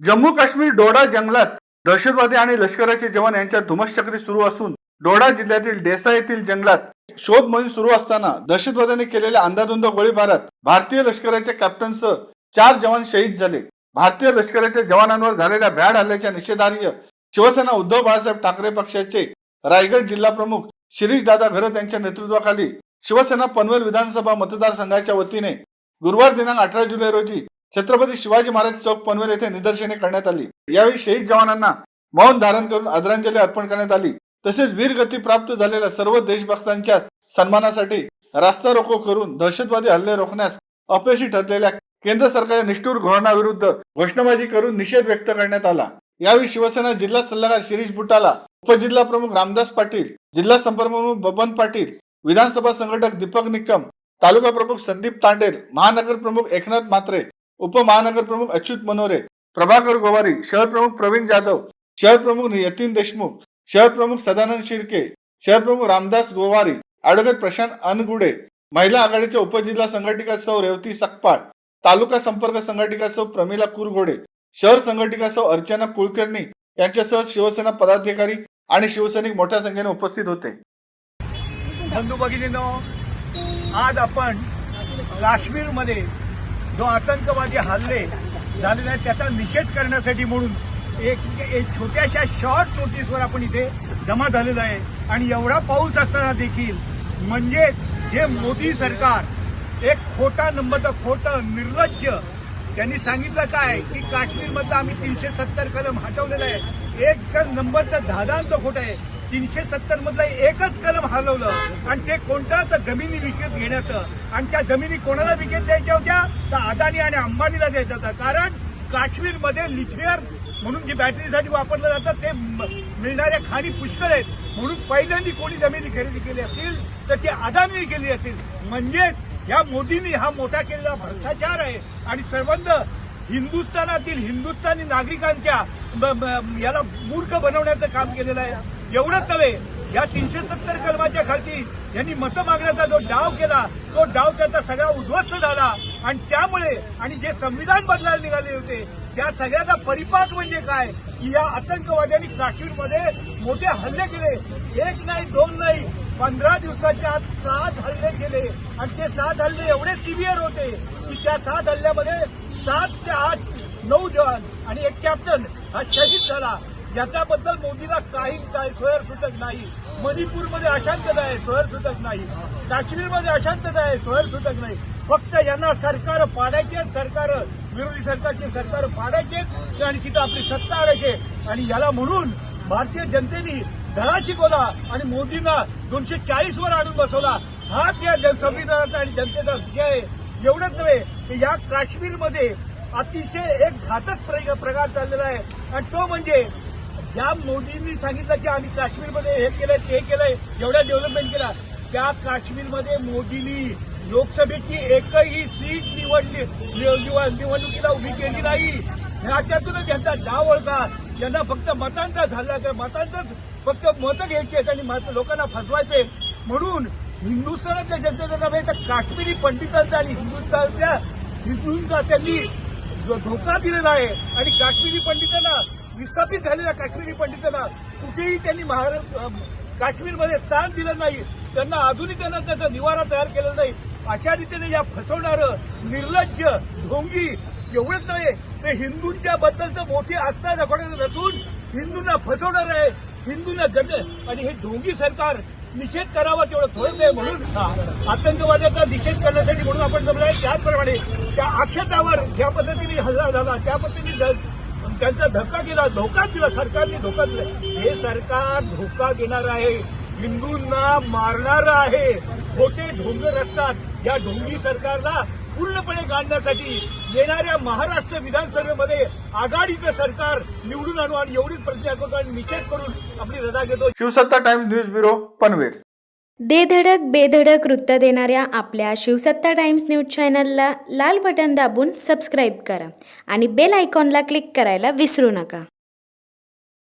जम्मू काश्मीर डोडा जंगलात दहशतवादी आणि लष्कराचे जवान यांच्यात धुमश्चक्री सुरू असून डोडा जिल्ह्यातील डेसा येथील जंगलात शोध मोहीम सुरू असताना दहशतवाद्यांनी केलेल्या अंधाधुंद गोळीबारात भारतीय लष्कराच्या कॅप्टनसह 4 जवान शहीद झाले. भारतीय लष्कराच्या जवानांवर झालेल्या भ्याड हल्ल्याच्या निषेधार्थ शिवसेना उद्धव बाळासाहेब ठाकरे पक्षाचे रायगड जिल्हा प्रमुख शिरीषदादा घरत यांच्या नेतृत्वाखाली शिवसेना पनवेल विधानसभा मतदारसंघाच्या वतीने गुरुवार दिनांक 18 जुलै रोजी छत्रपती शिवाजी महाराज चौक पनवेल येथे निदर्शने करण्यात आली. यावेळी शहीद जवानांना मौन धारण करून आदरांजली अर्पण करण्यात आली. तसेच वीरगती प्राप्त झालेल्या सर्व देशभक्तांच्या सन्मानासाठी रास्ता रोको करून दहशतवादी हल्ले रोखण्यास अपयशी ठरलेल्या केंद्र सरकारच्या निष्ठुर धोरणाविरुद्ध घोषणाबाजी करून निषेध व्यक्त करण्यात आला. यावेळी शिवसेना जिल्हा सल्लागार शिरीष बुटाला, उपजिल्हा प्रमुख रामदास पाटील, जिल्हा संपर्क प्रमुख बबन पाटील, विधानसभा संघटक दीपक निकम, तालुका प्रमुख संदीप तांडेल, महानगर प्रमुख एकनाथ म्हात्रे, उपमहानगर प्रमुख अच्युत मनोरे, प्रभाकर गोवारी, शहर प्रमुख प्रवीण जाधव, शहर प्रमुख यतीन देशमुख, शहर प्रमुख सदानंद शिर्के, शहर प्रमुख रामदास गोवारी, ॲडव्होकेट प्रशांत अनगुडे, महिला आघाडीच्या उपजिल्हा संघटिका सौ रेवती सकपाळ, तालुका संपर्क संघटिका सौ प्रमिला कुरघोडे, शहर संघटिका सौ अर्चना कुलकर्णी यांच्यासह शिवसेना पदाधिकारी आणि शिवसैनिक मोठ्या संख्येने उपस्थित होते. बंधू भगिनींनो, आज आपण काश्मीरमध्ये जो आतंकवादी हल्ले झालेले आहेत त्याचा निषेध करण्यासाठी म्हणून एक छोट्याशा शॉर्ट नोटीसवर आपण इथे जमा झालेलो आहे. आणि एवढा पाऊस असताना देखील म्हणजे हे मोदी सरकार एक खोटा नंबरचं खोटं निर्लज्ज त्यांनी सांगितलं काय की काश्मीरमधलं आम्ही 370 कलम हटवलेलं आहे. एक नंबरचं धादांत खोटं आहे. 370 मधलं एकच कलम हलवलं आणि ते कोणतं तर जमिनी विकत घेण्याचं. आणि त्या जमिनी कोणाला विकत द्यायच्या होत्या तर अदानी आणि अंबानीला द्यायचा होता. कारण काश्मीरमध्ये लिथियम म्हणून जी बॅटरीसाठी वापरलं जातं ते मिळणाऱ्या खाणी पुष्कळ आहेत. म्हणून पहिल्यांदा कोणी जमिनी खरेदी केली असतील तर ती अदानीने केली असतील. म्हणजेच या मोदींनी हा मोठा केलेला भ्रष्टाचार आहे आणि सर्वंद हिंदुस्थानातील हिंदुस्थानी नागरिकांच्या याला मूर्ख बनवण्याचं काम केलेलं आहे. एवढंच नव्हे, या 370 कलमाच्या खालती यांनी मतं मागण्याचा जो डाव केला तो डाव त्याचा सगळा उद्ध्वस्त झाला. आणि त्यामुळे आणि जे संविधान बदलायला निघाले होते त्या सगळ्याचा परिपाक म्हणजे काय की या आतंकवाद्यांनी काश्मीरमध्ये मोठे हल्ले केले. एक नाही, दोन नाही, 15 दिवसाच्या आत 7 हल्ले केले. आणि ते 7 हल्ले एवढे सिव्हिअर होते की त्या 7 हल्ल्यामध्ये 7 ते 8 9 जवान आणि एक कॅप्टन हा शहीद झाला. याच्याबद्दल मोदीला काही सोयर सुटत नाही. मणिपूरमध्ये अशांतता आहे, सोयर सुटत नाही. काश्मीरमध्ये अशांतता आहे, सोयर सुटत नाही. फक्त यांना सरकार पाडायचे, सरकार विरोधी सरकारची सरकार पाडायचे आणि तिथं आपली सत्ता आणायची. आणि याला म्हणून भारतीय जनतेने धडा शिकवला आणि मोदींना 240 वर आणून बसवला. हाच या संविधानाचा आणि जनतेचा विजय आहे. एवढंच नव्हे की या काश्मीरमध्ये अतिशय एक घातक प्रकार चाललेला आहे. आणि तो म्हणजे या मोदींनी सांगितलं की आम्ही काश्मीरमध्ये हे केलंय ते केलंय, एवढा डेव्हलपमेंट केला. त्या काश्मीरमध्ये मोदींनी लोकसभेची एकही सीट निवडणुकीला उभी केली नाही. ह्याच्यातूनच यांचा डाव ओळखा. यांना फक्त मतांचा झाला तर मतांचंच फक्त मतं घ्यायची आहेत आणि लोकांना फसवायचे. म्हणून हिंदुस्थानातल्या जनतेचं नव्हे तर काश्मीरी पंडितांचा आणि हिंदूंचा त्यांनी धोका दिलेला आहे. आणि काश्मीरी पंडितांना विस्थापित झालेल्या काश्मीरी पंडितांना कुठेही त्यांनी काश्मीरमध्ये स्थान दिलं नाही. त्यांना आधुनिकांना त्याचा निवारा तयार केलेला नाही. अशा रीतीने या फसवणारं निर्लज्ज ढोंगी एवढंच नव्हे ते हिंदूंच्या बद्दलचं मोठी आस्था दाखवणारं नसून हिंदूंना फसवणार आहे. हिंदूंना आणि हे ढोंगी सरकार निषेध करावा तेवढं थोडं नाही. म्हणून आतंकवादाचा निषेध करण्यासाठी म्हणून आपण जमलाय. त्याचप्रमाणे त्या अक्षतावर ज्या पद्धतीने हल्ला झाला त्या पद्धतीने त्यांचा धक्का दिला सरकारने धोका दिला. हे सरकार धोका देणार आहे, हिंदूंना मारणार आहे. खोटे ढोंग रचतात. या ढोंगी सरकारला पूर्णपणे गाडण्यासाठी येणाऱ्या महाराष्ट्र विधानसभेमध्ये आघाडीचं सरकार निवडून आणू आणि एवढीच प्रतिज्ञा करतो आणि निषेध करून आपली रजा घेतो. शिवसत्ता टाइम्स न्यूज ब्युरो पनवेल. धडक बेधडक वृत्त देणाऱ्या आपल्या शिवसत्ता टाइम्स न्यूज चॅनलला लाल बटन दाबून सबस्क्राईब करा आणि बेल आयकॉनला क्लिक करायला विसरू नका.